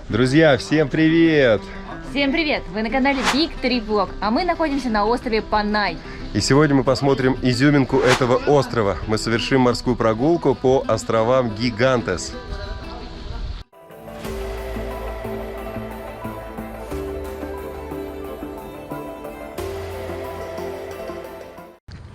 Друзья, всем привет! Всем привет! Вы на канале Victory Vlog, а мы находимся на острове Панай. И сегодня мы посмотрим изюминку этого острова. Мы совершим морскую прогулку по островам Гигантес.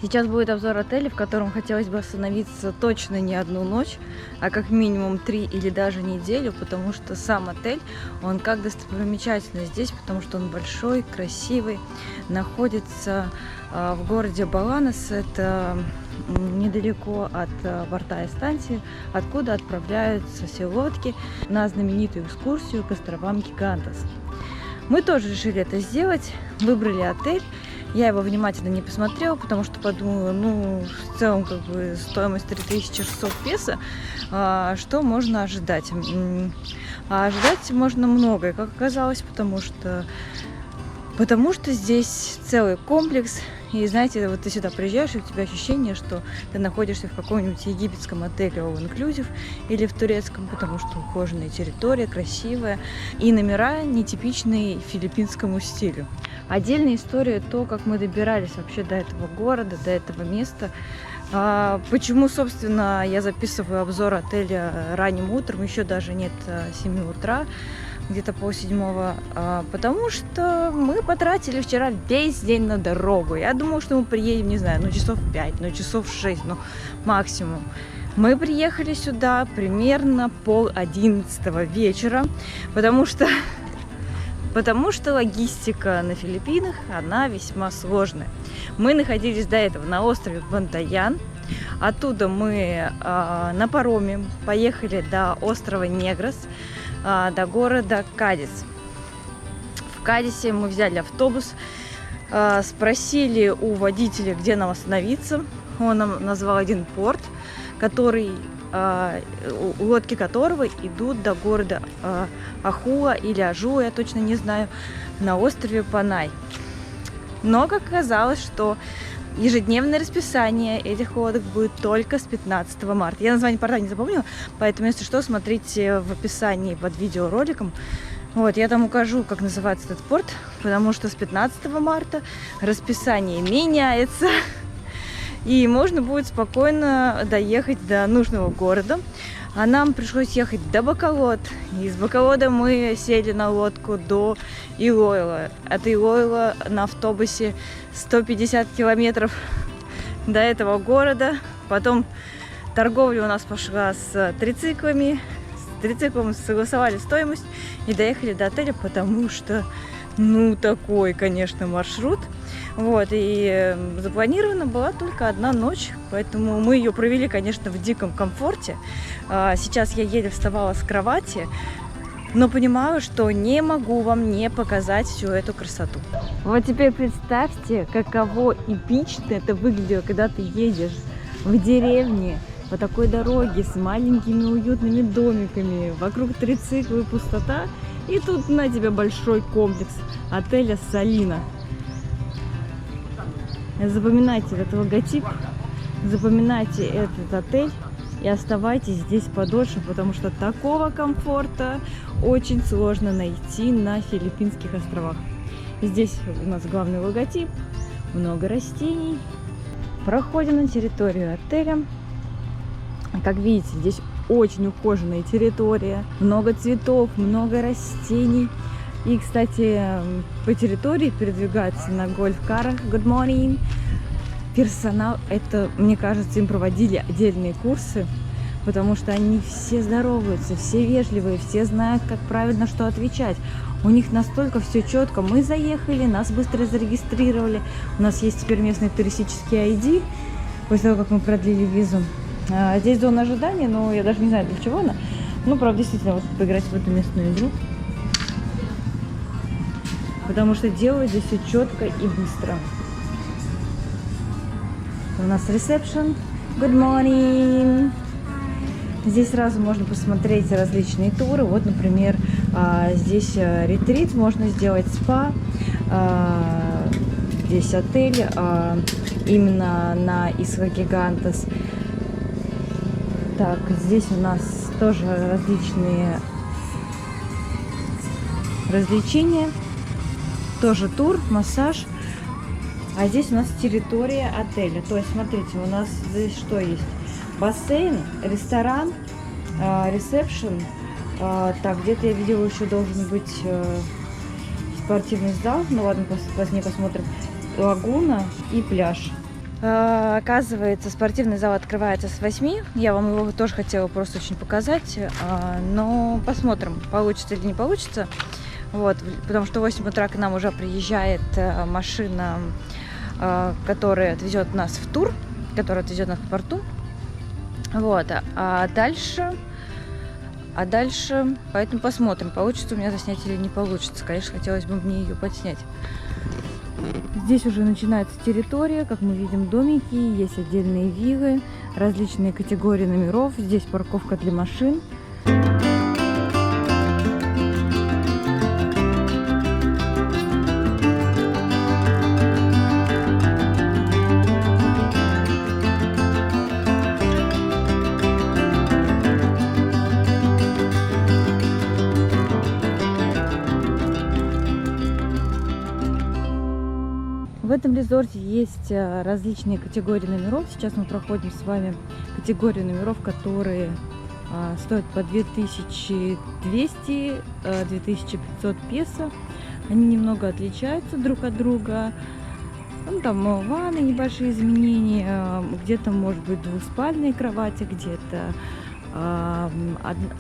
Сейчас будет обзор отеля, в котором хотелось бы остановиться точно не одну ночь, а как минимум 3 или даже неделю, потому что сам отель, он как достопримечательный здесь, потому что он большой, красивый, находится в городе Баланос, это недалеко от порта и станции, откуда отправляются все лодки на знаменитую экскурсию к островам Гигантес. Мы тоже решили это сделать, выбрали отель. Я его внимательно не посмотрела, потому что подумала, в целом, стоимость 3600 песо, что можно ожидать? А ожидать можно многое, как оказалось, потому что здесь целый комплекс. И знаете, вот ты сюда приезжаешь, и у тебя ощущение, что ты находишься в каком-нибудь египетском отеле all inclusive или в турецком, потому что ухоженная территория, красивая, и номера нетипичные филиппинскому стилю. Отдельная история то, как мы добирались вообще до этого города, до этого места. Почему, собственно, я записываю обзор отеля ранним утром, еще даже нет 7 утра, где-то полседьмого, потому что мы потратили вчера весь день на дорогу. Я думала, что мы приедем, не знаю, часов 5, часов 6, максимум. Мы приехали сюда примерно 10:30 вечера, потому что логистика на Филиппинах, она весьма сложная. Мы находились до этого на острове Бантаян. Оттуда мы на пароме поехали до острова Негрос, до города Кадис. В Кадисе мы взяли автобус, спросили у водителя, где нам остановиться. Он нам назвал один порт, лодки которого идут до города Ахуа или Ажуа, я точно не знаю, на острове Панай. Но как оказалось, что ежедневное расписание этих лодок будет только с 15 марта. Я название порта не запомнила, поэтому, если что, смотрите в описании под видеороликом. Я там укажу, как называется этот порт, потому что с 15 марта расписание меняется. И можно будет спокойно доехать до нужного города. А нам пришлось ехать до Баколод. Из Баколода мы сели на лодку до Илойла. От Илойла на автобусе 150 километров до этого города. Потом торговля у нас пошла с трициклами. С трициклом согласовали стоимость и доехали до отеля, потому что, такой, конечно, маршрут. И запланирована была только одна ночь, поэтому мы ее провели, конечно, в диком комфорте. Сейчас я еле вставала с кровати, но понимаю, что не могу вам не показать всю эту красоту. Вот теперь представьте, каково эпично это выглядело, когда ты едешь в деревне по такой дороге с маленькими уютными домиками, вокруг трициклы и пустота, и тут на тебя большой комплекс отеля «Салина». Запоминайте этот логотип, запоминайте этот отель и оставайтесь здесь подольше, потому что такого комфорта очень сложно найти на Филиппинских островах. Здесь у нас главный логотип, много растений. Проходим на территорию отеля. Как видите, здесь очень ухоженная территория, много цветов, много растений. И, кстати, по территории передвигаться на гольф-карах. Good morning! Персонал, это, мне кажется, им проводили отдельные курсы, потому что они все здороваются, все вежливые, все знают, как правильно что отвечать. У них настолько все четко. Мы заехали, нас быстро зарегистрировали. У нас есть теперь местный туристический ID, после того, как мы продлили визу. Здесь зона ожидания, но я даже не знаю, для чего она. Правда, действительно, поиграть в эту местную игру. Потому что делают здесь все четко и быстро. У нас ресепшн. Good morning! Здесь сразу можно посмотреть различные туры. Например, здесь ретрит, можно сделать спа. Здесь отель именно на Исла Гигантес. Так, здесь у нас тоже различные развлечения. Тоже тур, массаж. А здесь у нас территория отеля. То есть, смотрите, у нас здесь что есть? Бассейн, ресторан, ресепшн. Так, где-то я видела, еще должен быть спортивный зал. Ну ладно, позднее посмотрим. Лагуна и пляж. Оказывается, спортивный зал открывается с 8. Я вам его тоже хотела просто очень показать. Но посмотрим, получится или не получится. Вот, потому что в 8 утра к нам уже приезжает машина, которая отвезет нас в тур, которая отвезет нас к порту. Вот, а дальше, поэтому посмотрим, получится у меня заснять или не получится. Конечно, хотелось бы мне ее подснять. Здесь уже начинается территория, как мы видим, домики, есть отдельные виллы, различные категории номеров, здесь парковка для машин. В этом резорте есть различные категории номеров. Сейчас мы проходим с вами категорию номеров, которые стоят по 2200-2500 песо. Они немного отличаются друг от друга. Ну, там ванны, небольшие изменения. Где-то может быть двухспальные кровати, где-то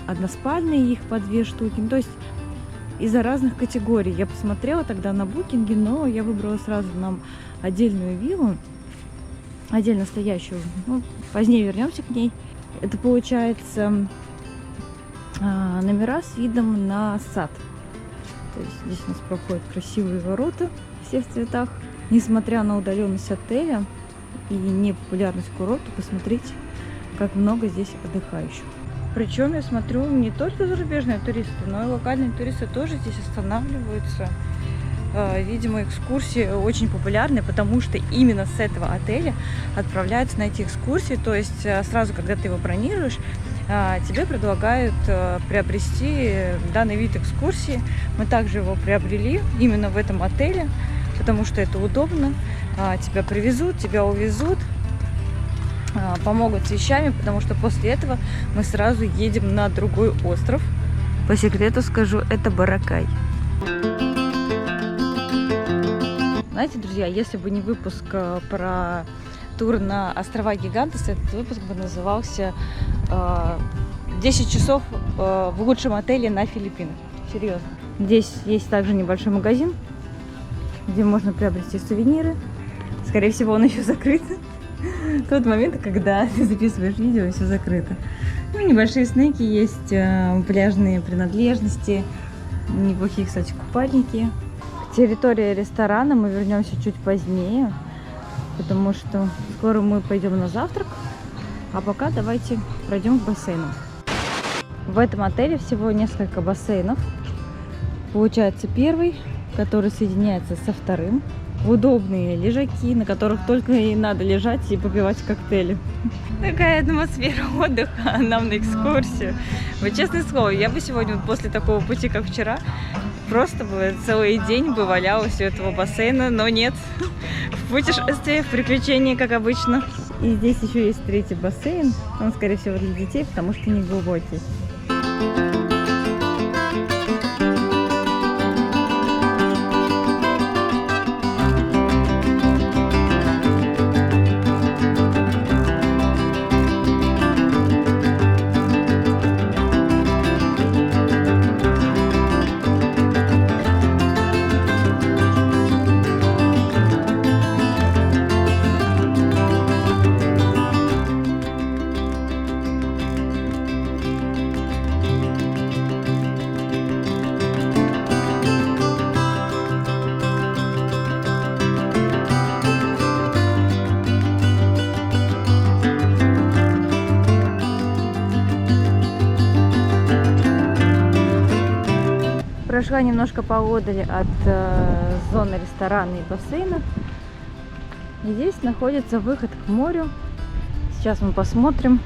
односпальные, их по 2 штуки. То есть из-за разных категорий. Я посмотрела тогда на букинге, но я выбрала сразу нам отдельную виллу, отдельно стоящую. Ну, позднее вернемся к ней. Это получается номера с видом на сад. То есть здесь у нас проходят красивые ворота, все в цветах. Несмотря на удаленность отеля и непопулярность курорта, посмотрите, как много здесь отдыхающих. Причем я смотрю, не только зарубежные туристы, но и локальные туристы тоже здесь останавливаются. Видимо, экскурсии очень популярны, потому что именно с этого отеля отправляются на эти экскурсии. То есть сразу, когда ты его бронируешь, тебе предлагают приобрести данный вид экскурсии. Мы также его приобрели именно в этом отеле, потому что это удобно. Тебя привезут, тебя увезут, помогут с вещами, потому что после этого мы сразу едем на другой остров. По секрету скажу, это Боракай. Знаете, друзья, если бы не выпуск про тур на острова Гигантес, этот выпуск бы назывался 10 часов в лучшем отеле на Филиппинах. Серьезно. Здесь есть также небольшой магазин, где можно приобрести сувениры. Скорее всего, он еще закрыт. Тот момент, когда ты записываешь видео, все закрыто. Ну, небольшие снеки есть, пляжные принадлежности, неплохие, кстати, купальники. К территории ресторана мы вернемся чуть позднее, потому что скоро мы пойдем на завтрак. А пока давайте пройдем к бассейну. В этом отеле всего несколько бассейнов. Получается, первый, который соединяется со вторым. Удобные лежаки, на которых только и надо лежать и попивать коктейли. Такая атмосфера отдыха нам на экскурсию. Вот честное слово, я бы сегодня после такого пути, как вчера, просто бы целый день бы валялась у этого бассейна, но нет. В путешествии, в приключении, как обычно. И здесь еще есть третий бассейн. Он, скорее всего, для детей, потому что не глубокий. Прошла немножко поодаль от зоны ресторана и бассейна. И здесь находится выход к морю. Сейчас мы посмотрим,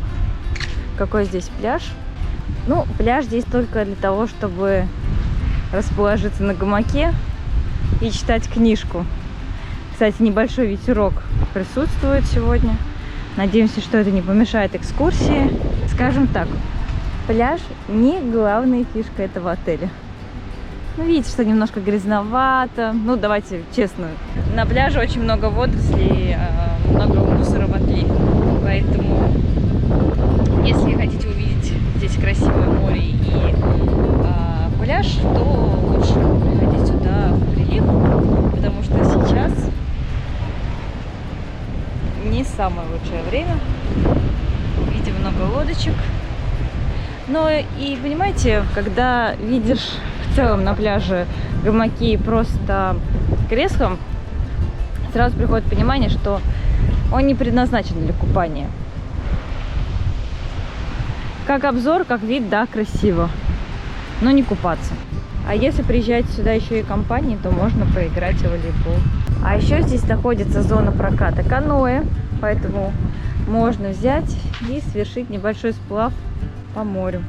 какой здесь пляж. Ну, пляж здесь только для того, чтобы расположиться на гамаке и читать книжку. Кстати, небольшой ветерок присутствует сегодня. Надеемся, что это не помешает экскурсии. Скажем так, пляж не главная фишка этого отеля. Ну, видите, что немножко грязновато. Ну, давайте честно. На пляже очень много водорослей, много мусора в отлив. Поэтому, если хотите увидеть здесь красивое море и пляж, то лучше приходить сюда в прилив, потому что сейчас не самое лучшее время. Видим много лодочек. Но и понимаете, когда видишь в целом на пляже гамаки просто креском, сразу приходит понимание, что он не предназначен для купания. Как обзор, как вид, да, красиво, но не купаться. А если приезжать сюда еще и компанией, то можно поиграть в волейбол. А еще здесь находится зона проката каноэ, поэтому можно взять и совершить небольшой сплав по морю.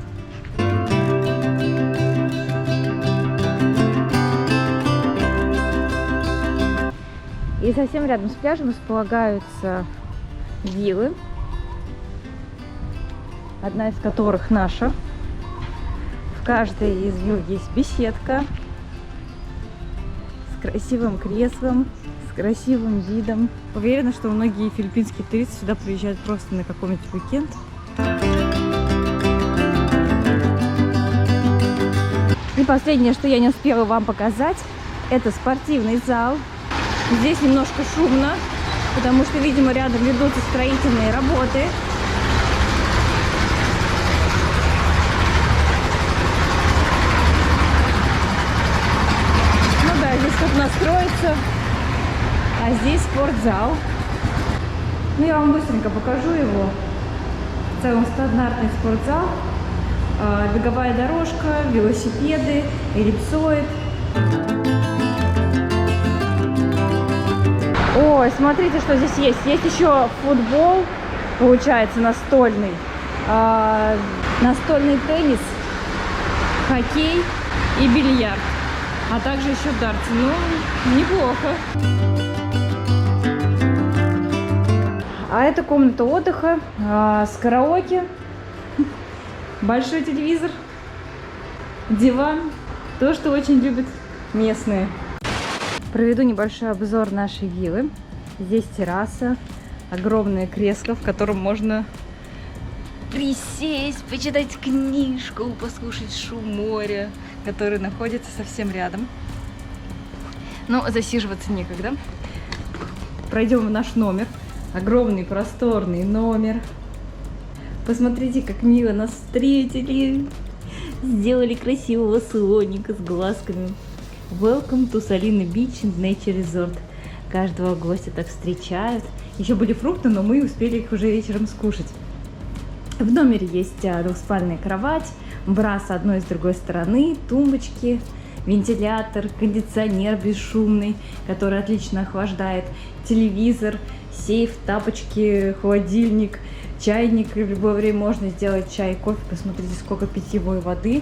И совсем рядом с пляжем располагаются виллы, одна из которых наша. В каждой из вилл есть беседка с красивым креслом, с красивым видом. Уверена, что многие филиппинские туристы сюда приезжают просто на какой-нибудь уикенд. И последнее, что я не успела вам показать, это спортивный зал. Здесь немножко шумно, потому что, видимо, рядом ведутся строительные работы. Ну да, здесь как настроиться, а здесь спортзал. Ну, я вам быстренько покажу его. В целом стандартный спортзал. Беговая дорожка, велосипеды, эллипсоид. Ой, смотрите, что здесь есть. Есть еще футбол, получается, настольный. Настольный теннис, хоккей и бильярд. А также еще дартс. Ну, неплохо. А это комната отдыха с караоке. Большой телевизор, диван, то, что очень любят местные. Проведу небольшой обзор нашей виллы. Здесь терраса, огромное кресло, в котором можно присесть, почитать книжку, послушать шум моря, который находится совсем рядом. Но засиживаться некогда. Пройдем в наш номер. Огромный просторный номер. Посмотрите, как мило нас встретили. Сделали красивого слоника с глазками. Welcome to Salina Beach and Nature Resort. Каждого гостя так встречают. Еще были фрукты, но мы успели их уже вечером скушать. В номере есть двухспальная кровать, бра с одной и с другой стороны, тумбочки, вентилятор, кондиционер бесшумный, который отлично охлаждает, телевизор, сейф, тапочки, холодильник, чайник. И в любое время можно сделать чай, кофе. Посмотрите, сколько питьевой воды.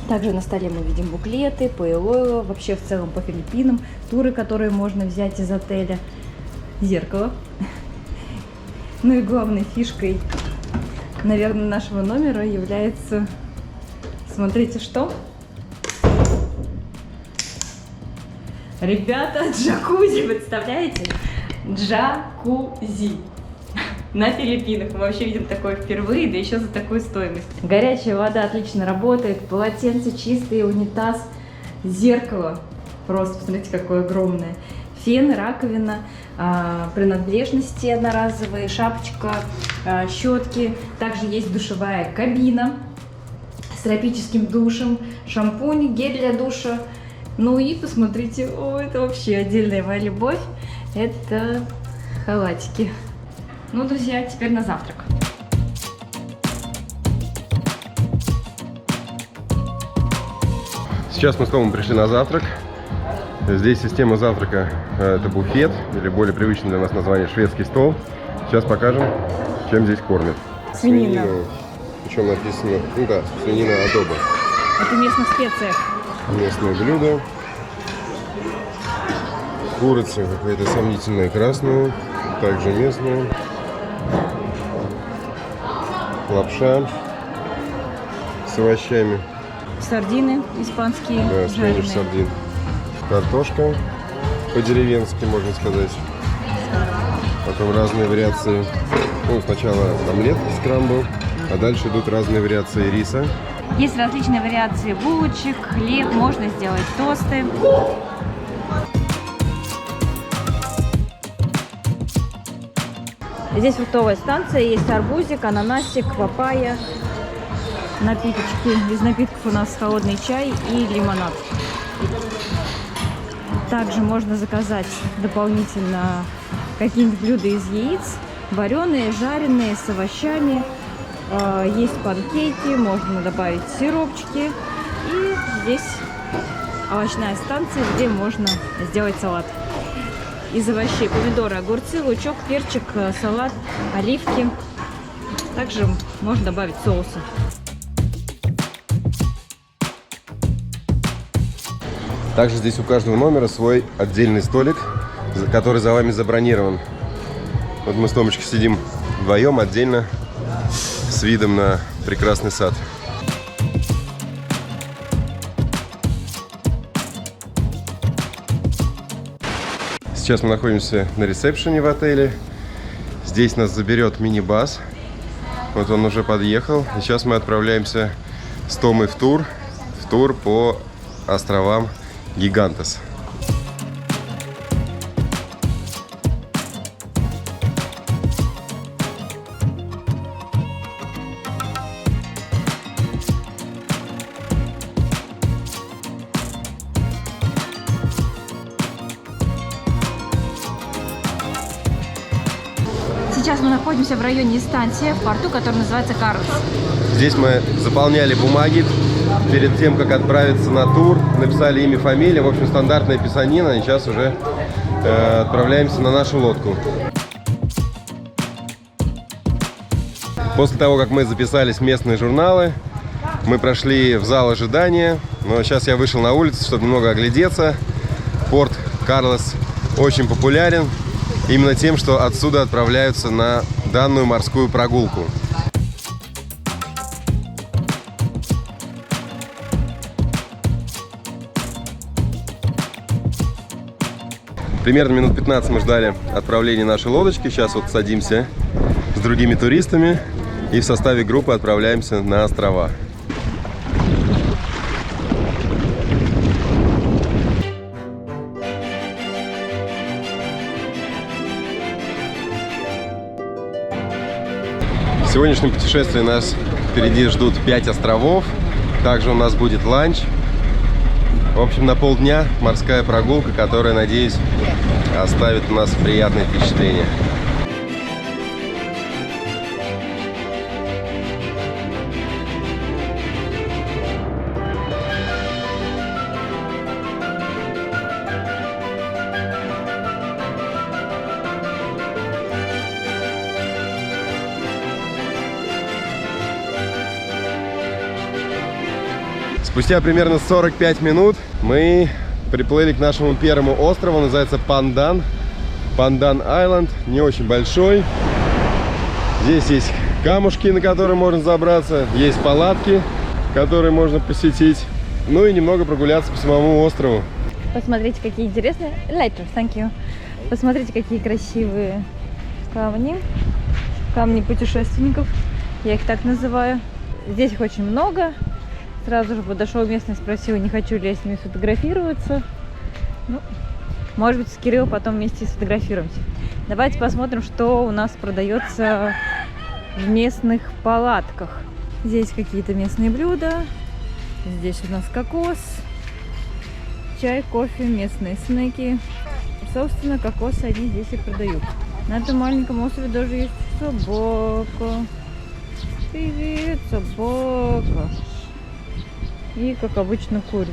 Также на столе мы видим буклеты, пейлойл, вообще в целом по Филиппинам, туры, которые можно взять из отеля, зеркало. Ну и главной фишкой, наверное, нашего номера является, смотрите, что? Ребята, джакузи, представляете? Джакузи. На Филиппинах мы вообще видим такое впервые, да еще за такую стоимость. Горячая вода отлично работает, полотенце чистое, унитаз, зеркало. Просто посмотрите, какое огромное. Фен, раковина, принадлежности одноразовые, шапочка, щетки. Также есть душевая кабина с тропическим душем, шампунь, гель для душа. Ну и посмотрите, о, это вообще отдельная моя любовь. Это халатики. Ну, друзья, теперь на завтрак. Сейчас мы снова пришли на завтрак. Здесь система завтрака – это буфет, или более привычное для нас название шведский стол. Сейчас покажем, чем здесь кормят. Свинина. Причем написано, ну да, свинина адоба. Это местных специях. Местное блюдо. Курица какая-то сомнительная, красная. Также местная. Лапша с овощами. Сардины испанские, Да, жареные. Spanish сардин. Картошка по-деревенски, можно сказать. Потом разные вариации. Ну, сначала омлет, скрамбл, а дальше идут разные вариации риса. Есть различные вариации булочек, хлеб, можно сделать тосты. Здесь фруктовая станция, есть арбузик, ананасик, папайя, напиточки. Из напитков у нас холодный чай и лимонад. Также можно заказать дополнительно какие-нибудь блюда из яиц, вареные, жареные, с овощами. Есть панкейки, можно добавить сиропчики. И здесь овощная станция, где можно сделать салат. Из овощей помидоры, огурцы, лучок, перчик, салат, оливки. Также можно добавить соусы. Также здесь у каждого номера свой отдельный столик, который за вами забронирован. Вот мы с Томочкой сидим вдвоем отдельно с видом на прекрасный сад. Сейчас мы находимся на ресепшене в отеле. Здесь нас заберет мини-бас. Вот он уже подъехал. И сейчас мы отправляемся с Томой в тур по островам Гигантес. Сейчас мы находимся в районе станции, в порту, который называется Карлос. Здесь мы заполняли бумаги перед тем, как отправиться на тур. Написали имя, фамилия. В общем, стандартная писанина. И сейчас уже отправляемся на нашу лодку. После того, как мы записались в местные журналы, мы прошли в зал ожидания. Но сейчас я вышел на улицу, чтобы немного оглядеться. Порт Карлос очень популярен. Именно тем, что отсюда отправляются на данную морскую прогулку. Примерно минут 15 мы ждали отправления нашей лодочки. Сейчас вот садимся с другими туристами и в составе группы отправляемся на острова. В сегодняшнем путешествии нас впереди ждут 5 островов. Также у нас будет ланч. В общем, на полдня морская прогулка, которая, надеюсь, оставит у нас приятное впечатление. Спустя примерно 45 минут мы приплыли к нашему первому острову, называется Пандан. Пандан Айленд, не очень большой. Здесь есть камушки, на которые можно забраться, есть палатки, которые можно посетить, ну и немного прогуляться по самому острову. Посмотрите, какие интересные... Later, thank you. Посмотрите, какие красивые камни. Камни путешественников, я их так называю. Здесь их очень много. Сразу же подошел местный, спросил, не хочу ли я с ними сфотографироваться. Ну, может быть, с Кириллом потом вместе сфотографируемся. Давайте посмотрим, что у нас продается в местных палатках. Здесь какие-то местные блюда. Здесь у нас кокос, чай, кофе, местные снеки. Собственно, кокосы они здесь и продают. На этом маленьком острове даже есть собака. Привет, собака. И, как обычно, курицу.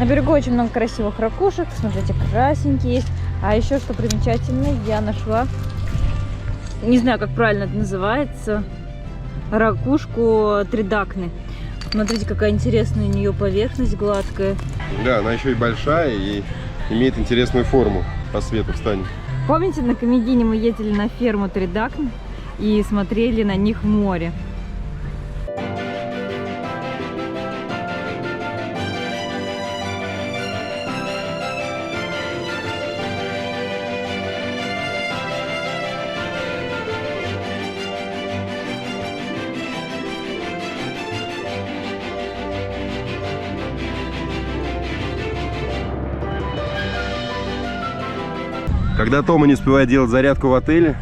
На берегу очень много красивых ракушек. Смотрите, красненькие есть. А еще, что примечательно, я нашла, не знаю, как правильно это называется, ракушку тридакны. Смотрите, какая интересная у нее поверхность гладкая. Да, она еще и большая и имеет интересную форму. По свету встанет. Помните, на Комедине мы ездили на ферму Тридакн и смотрели на них в море? Когда Тома не успевает делать зарядку в отеле,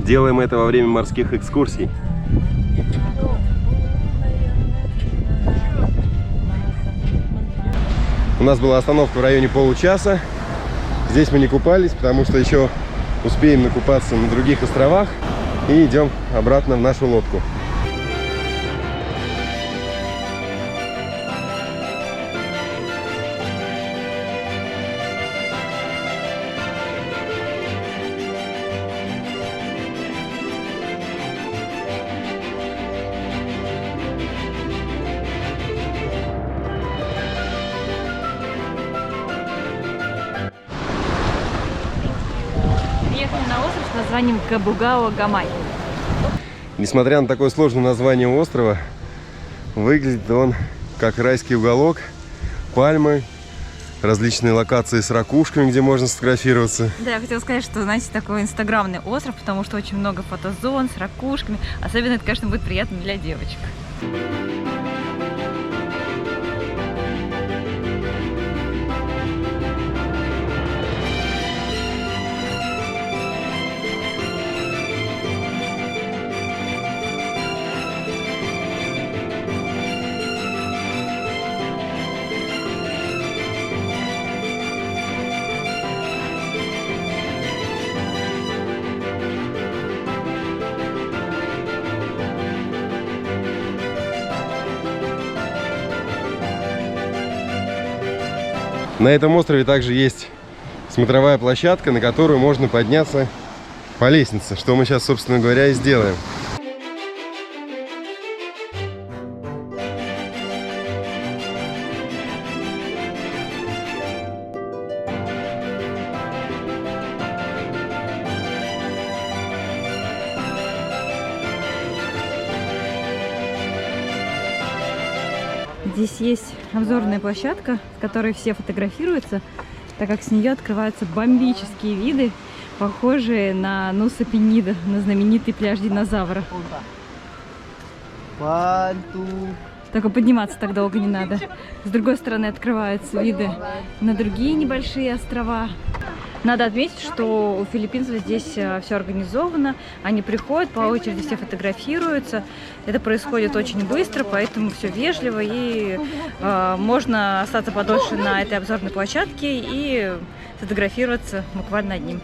делаем это во время морских экскурсий. У нас была остановка в районе получаса. Здесь мы не купались, потому что еще успеем накупаться на других островах. И идем обратно в нашу лодку. Приехали на остров с названием Кабугао-Гамай. Несмотря на такое сложное название острова, выглядит он как райский уголок, пальмы, различные локации с ракушками, где можно сфотографироваться. Да, я хотела сказать, что, знаете, такой инстаграмный остров, потому что очень много фотозон с ракушками. Особенно это, конечно, будет приятно для девочек. На этом острове также есть смотровая площадка, на которую можно подняться по лестнице, что мы сейчас, собственно говоря, и сделаем. Здесь есть обзорная площадка, с которой все фотографируются, так как с нее открываются бомбические виды, похожие на Нуса Пенида, на знаменитый пляж динозавра. Только подниматься так долго не надо. С другой стороны открываются виды на другие небольшие острова. Надо отметить, что у филиппинцев здесь все организовано. Они приходят, по очереди все фотографируются. Это происходит очень быстро, поэтому все вежливо. И можно остаться подольше на этой обзорной площадке и фотографироваться буквально одним.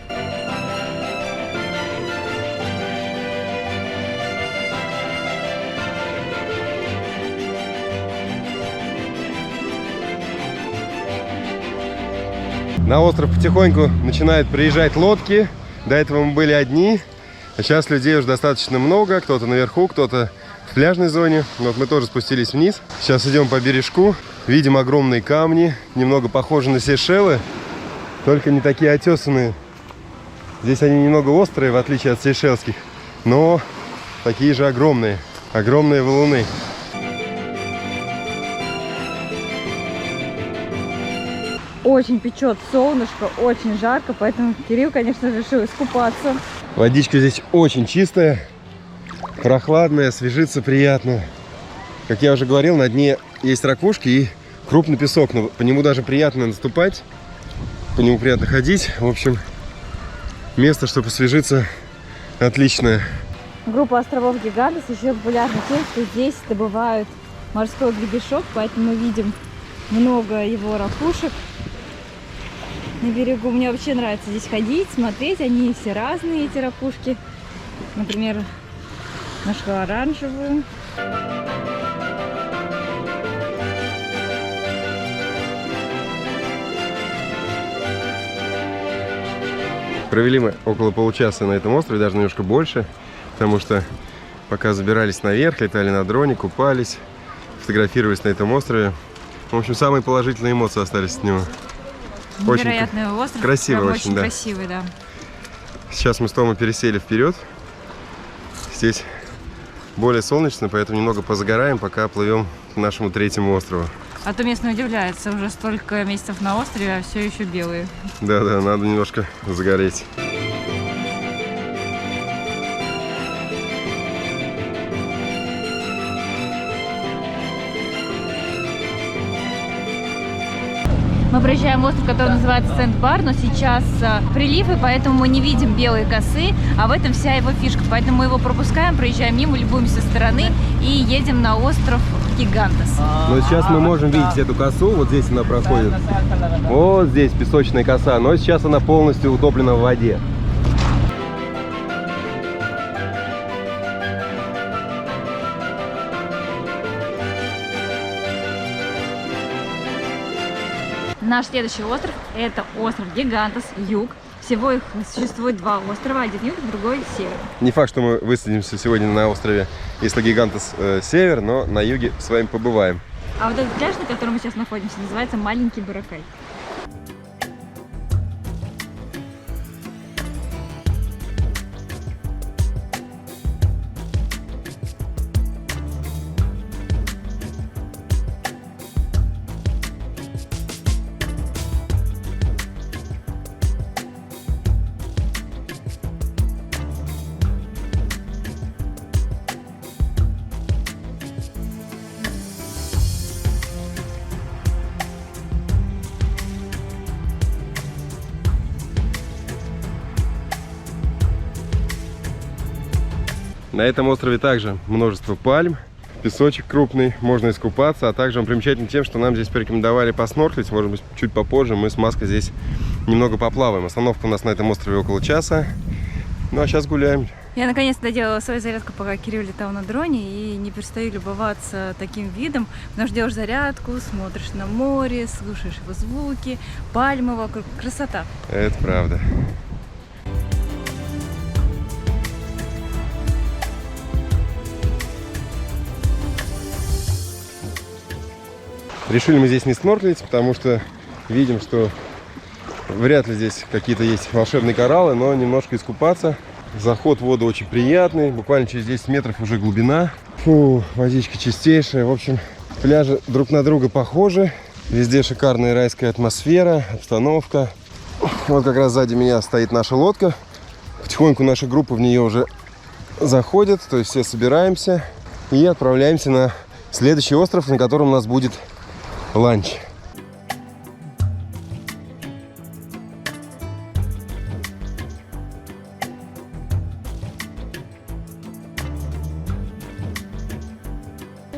На остров потихоньку начинают приезжать лодки. До этого мы были одни, а сейчас людей уже достаточно много. Кто-то наверху, кто-то в пляжной зоне. Вот мы тоже спустились вниз. Сейчас идем по бережку. Видим огромные камни, немного похожи на Сейшелы, только не такие отесанные. Здесь они немного острые, в отличие от сейшельских, но такие же огромные. Огромные валуны. Очень печет солнышко, очень жарко, поэтому Кирилл, конечно, решил искупаться. Водичка здесь очень чистая, прохладная, освежиться приятно. Как я уже говорил, на дне есть ракушки и крупный песок, но по нему даже приятно наступать, по нему приятно ходить. В общем, место, чтобы освежиться, отличное. Группа островов Гигантес еще популярна тем, что здесь добывают морской гребешок, поэтому мы видим много его ракушек на берегу. Мне вообще нравится здесь ходить, смотреть. Они все разные, эти ракушки. Например, нашу оранжевую. Провели мы около получаса на этом острове, даже немножко больше, потому что пока забирались наверх, летали на дроне, купались, фотографировались на этом острове. В общем, самые положительные эмоции остались от него. Невероятный остров. Красивый прям очень, да. красивый, да. Сейчас мы с Томом пересели вперед. Здесь более солнечно, поэтому немного позагораем, пока плывем к нашему третьему острову. А то местные удивляются, уже столько месяцев на острове, а все еще белые. Да-да, надо немножко загореть. Мы проезжаем остров, который называется Сент-Бар, но сейчас прилив, и поэтому мы не видим белые косы, а в этом вся его фишка. Поэтому мы его пропускаем, проезжаем мимо, любуемся со стороны и едем на остров Гигантес. Но сейчас мы можем видеть эту косу, вот здесь она проходит. Вот здесь песочная коса, но сейчас она полностью утоплена в воде. Наш следующий остров – это остров Гигантес, юг. Всего их существует два острова, один юг, другой север. Не факт, что мы высадимся сегодня на острове Исла Гигантес север, но на юге с вами побываем. А вот этот пляж, на котором мы сейчас находимся, называется Маленький Боракай. На этом острове также множество пальм, песочек крупный, можно искупаться, а также он примечателен тем, что нам здесь порекомендовали поснорклить, может быть, чуть попозже мы с Маской здесь немного поплаваем. Остановка у нас на этом острове около часа, ну а сейчас гуляем. Я наконец-то доделала свою зарядку, пока Кирилл летал на дроне, и не перестаю любоваться таким видом. Но ждешь зарядку, смотришь на море, слушаешь его звуки, пальмы вокруг, красота. Это правда. Решили мы здесь не снорклить, потому что видим, что вряд ли здесь какие-то есть волшебные кораллы, но немножко искупаться. Заход в воду очень приятный, буквально через 10 метров уже глубина. Фу, водичка чистейшая. В общем, пляжи друг на друга похожи. Везде шикарная райская атмосфера, обстановка. Вот как раз сзади меня стоит наша лодка. Потихоньку наша группа в нее уже заходит, то есть все собираемся и отправляемся на следующий остров, на котором у нас будет ланч.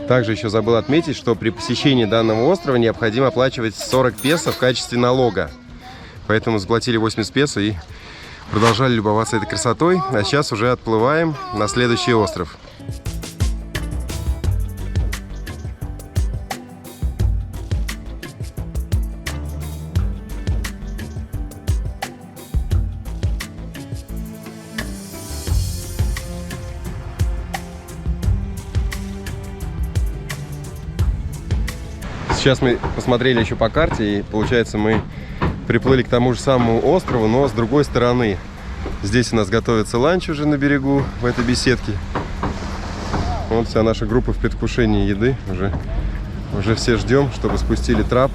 Также еще забыл отметить, что при посещении данного острова необходимо оплачивать 40 песо в качестве налога. Поэтому заплатили 80 песо и продолжали любоваться этой красотой. А сейчас уже отплываем на следующий остров. Сейчас мы посмотрели еще по карте, и получается мы приплыли к тому же самому острову, но с другой стороны. Здесь у нас готовится ланч уже на берегу, в этой беседке. Вот вся наша группа в предвкушении еды. Уже все ждем, чтобы спустили трап,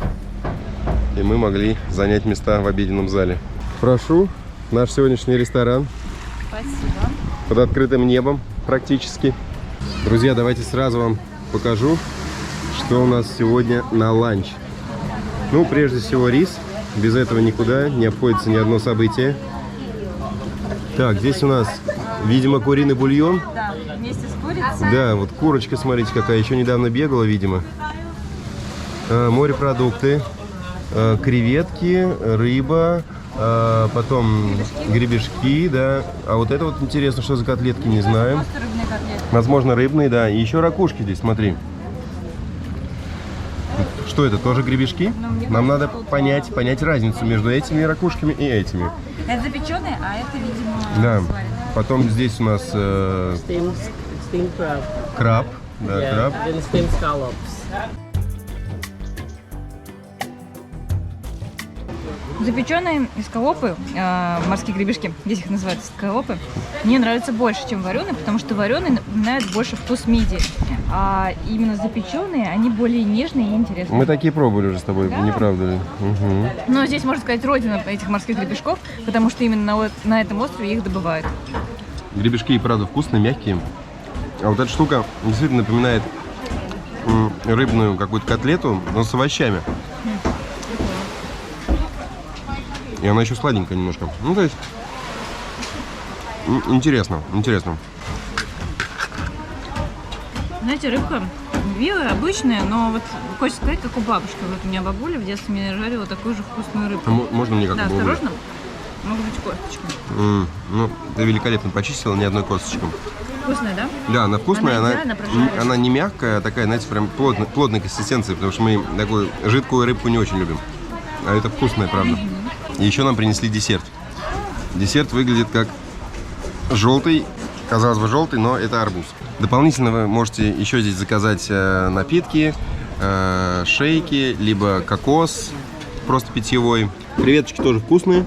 и мы могли занять места в обеденном зале. Прошу, наш сегодняшний ресторан. Спасибо. Под открытым небом практически. Друзья, давайте сразу вам покажу, что у нас сегодня на ланч. Ну, прежде всего рис. Без этого никуда не обходится ни одно событие. Так, здесь у нас, видимо, куриный бульон. Да, вместе с курицей. Да, вот курочка, смотрите, какая еще недавно бегала, видимо. Морепродукты, креветки, рыба, потом гребешки, да. А вот это вот интересно, что за котлетки, не знаю. Просто рыбные котлеты. Возможно, рыбные, да. И еще ракушки здесь, смотри. Что это, тоже гребешки? Нам надо понять разницу между этими ракушками и этими. Это запеченные, а это, видимо, Да. сваренные. Потом здесь у нас краб. Да, Yeah, краб. then steamed scallops. Запеченные эскалопы, морские гребешки, здесь их называют эскалопы, мне нравятся больше, чем вареные, потому что вареные напоминают больше вкус мидии. А именно запеченные, они более нежные и интересные. Мы такие пробовали уже с тобой, Да. не правда ли? Угу. Но здесь, можно сказать, родина этих морских гребешков, потому что именно на этом острове их добывают. Гребешки и правда вкусные, мягкие. А вот эта штука действительно напоминает рыбную какую-то котлету, но с овощами. И она еще сладенькая немножко. Ну, то есть, интересно, интересно. Знаете, рыбка белая, обычная, но вот хочется сказать, как у бабушки. Вот у меня бабуля в детстве мне жарила такую же вкусную рыбку. А можно мне как Да, бы осторожно, могут быть косточки. Ну, ты великолепно почистила, ни одной косточки. Вкусная, да? Да, она вкусная, Она она, идеально прожаривается. она не мягкая, а такая, знаете, прям плотной консистенции, потому что мы такую жидкую рыбку не очень любим. А это вкусная, правда. И еще нам принесли десерт. Десерт выглядит как желтый, казалось бы желтый, но это арбуз. Дополнительно вы можете еще здесь заказать напитки, шейки, либо кокос, просто питьевой. Креветочки тоже вкусные.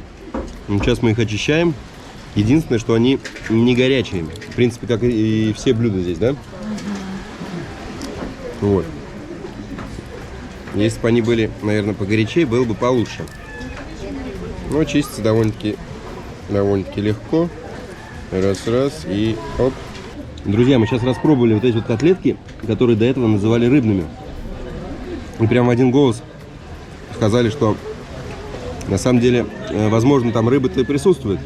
Сейчас мы их очищаем. Единственное, что они не горячие. В принципе, как и все блюда здесь, да? Вот. Если бы они были, наверное, погорячее, было бы получше. Но чистится довольно-таки легко. Раз, и оп. Друзья, мы сейчас распробовали вот эти вот котлетки, которые до этого называли рыбными. И прям в один голос сказали, что на самом деле, возможно, там рыба-то и присутствует,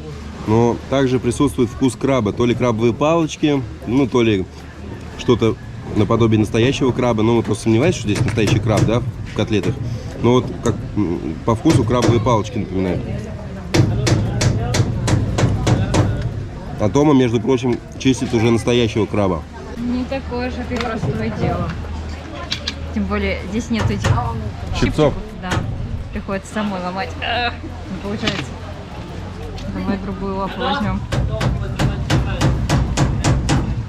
но также присутствует вкус краба. То ли крабовые палочки, ну, то ли что-то наподобие настоящего краба. Но мы просто сомневаемся, что здесь настоящий краб, да, в котлетах. Но вот как по вкусу крабовые палочки напоминают. А Тома, между прочим, чистит уже настоящего краба. Не такое же ты простое дело. Тем более здесь нет этих Щипцов. Да, приходится самой ломать. Не получается. Давай другую лапу возьмем.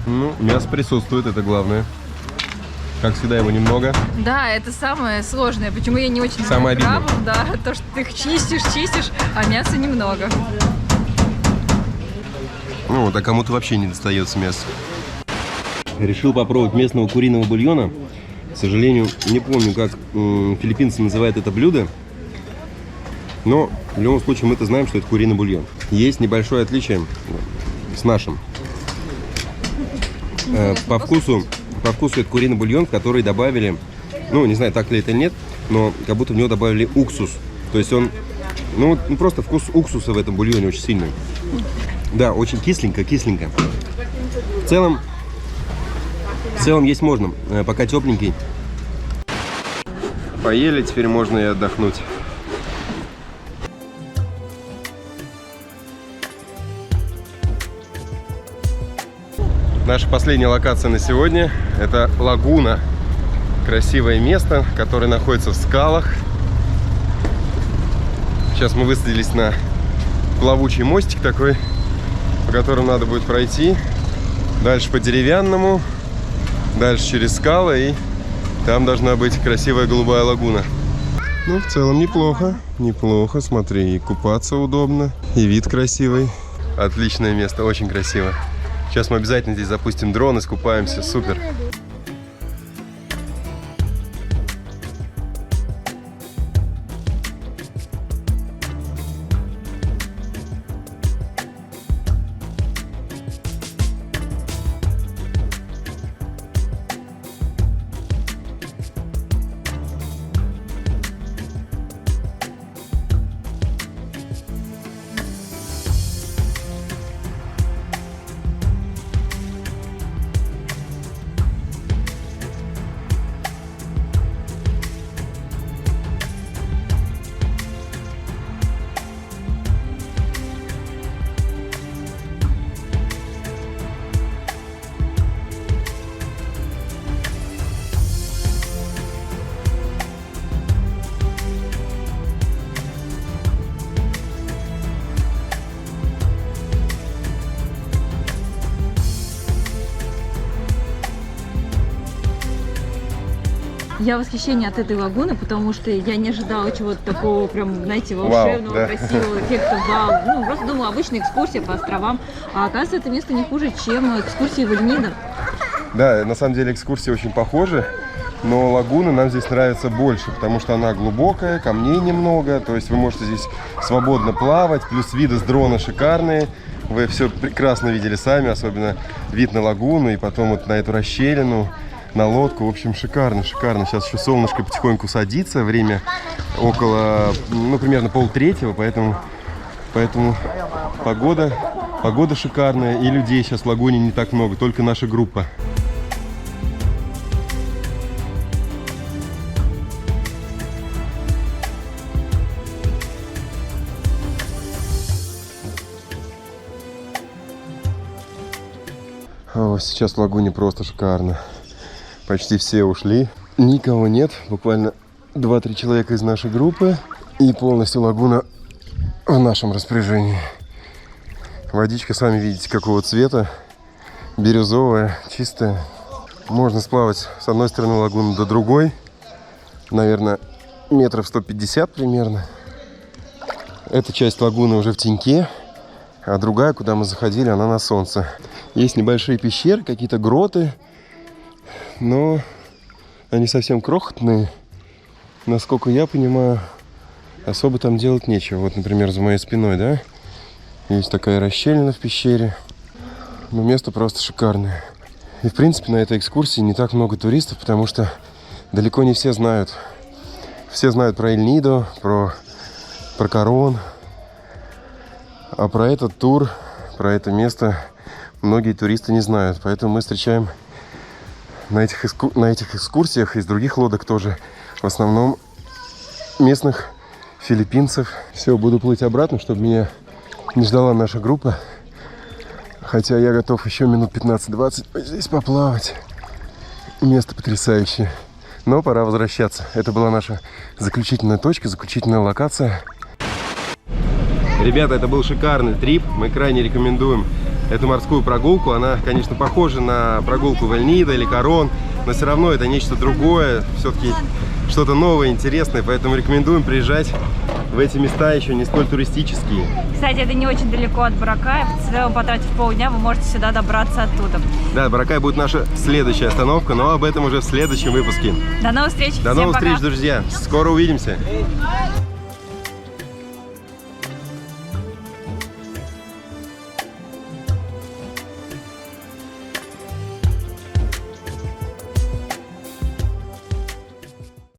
Ну, мясо присутствует, это главное. Как всегда, его немного. Да, это самое сложное. Почему я не очень Самое люблю обидное. крабов, да, то, что ты их чистишь, а мяса немного. Ну, вот, а кому-то вообще не достается мясо. Решил попробовать местного куриного бульона. К сожалению, не помню, как филиппинцы называют это блюдо. Но в любом случае мы-то знаем, что это куриный бульон. Есть небольшое отличие с нашим. По вкусу это куриный бульон, в который добавили, ну, не знаю, так ли это или нет, но как будто в него добавили уксус. То есть он, ну, просто вкус уксуса в этом бульоне очень сильный. Да, очень кисленько. В целом есть можно, пока тепленький. Поели, теперь можно и отдохнуть. Наша последняя локация на сегодня – это лагуна. Красивое место, которое находится в скалах. Сейчас мы высадились на плавучий мостик такой, по которому надо будет пройти. Дальше по деревянному, дальше через скалы, и там должна быть красивая голубая лагуна. Ну, в целом неплохо, смотри, и купаться удобно, и вид красивый. Отличное место, очень красиво. Сейчас мы обязательно здесь запустим дрон и скупаемся, супер. Я в восхищении от этой лагуны, потому что я не ожидала чего-то такого прям, знаете, волшебного, Вау, да. красивого эффекта вау. Ну, просто думала, обычная экскурсия по островам, а оказывается, это место не хуже, чем экскурсии в Эльнидо. Да, на самом деле экскурсии очень похожи, но лагуна нам здесь нравится больше, потому что она глубокая, камней немного, то есть вы можете здесь свободно плавать, плюс виды с дрона шикарные. Вы все прекрасно видели сами, особенно вид на лагуну и потом вот на эту расщелину, на лодку. В общем, шикарно, шикарно. Сейчас еще солнышко потихоньку садится, время около, ну, примерно 2:30, поэтому погода шикарная, и людей сейчас в лагуне не так много, только наша группа. О, сейчас в лагуне просто шикарно. Почти все ушли. Никого нет. Буквально 2-3 человека из нашей группы. И полностью лагуна в нашем распоряжении. Водичка, сами видите, какого цвета. Бирюзовая, чистая. Можно сплавать с одной стороны лагуны до другой. Наверное, метров 150 примерно. Эта часть лагуны уже в теньке. А другая, куда мы заходили, она на солнце. Есть небольшие пещеры, какие-то гроты, но они совсем крохотные. Насколько я понимаю, особо там делать нечего. Вот, например, за моей спиной, да, есть такая расщелина в пещере. Но место просто шикарное. И, в принципе, на этой экскурсии не так много туристов, потому что далеко не все знают. Все знают про Эль-Нидо, про Карон. А про этот тур, про это место многие туристы не знают. Поэтому мы встречаем на этих экскурсиях из других лодок тоже в основном местных филиппинцев. Все, буду плыть обратно, чтобы меня не ждала наша группа. Хотя я готов еще минут 15-20 здесь поплавать. Место потрясающее. Но пора возвращаться. Это была наша заключительная точка, заключительная локация. Ребята, это был шикарный трип. Мы крайне рекомендуем эту морскую прогулку. Она, конечно, похожа на прогулку в Эль-Нидо или Карон, но все равно это нечто другое, все-таки что-то новое, интересное. Поэтому рекомендуем приезжать в эти места, еще не столь туристические. Кстати, это не очень далеко от Боракая. В целом, потратив полдня, вы можете сюда добраться оттуда. Да, Боракай будет наша следующая остановка, но об этом уже в следующем выпуске. До новых встреч! До новых встреч, друзья! Скоро увидимся!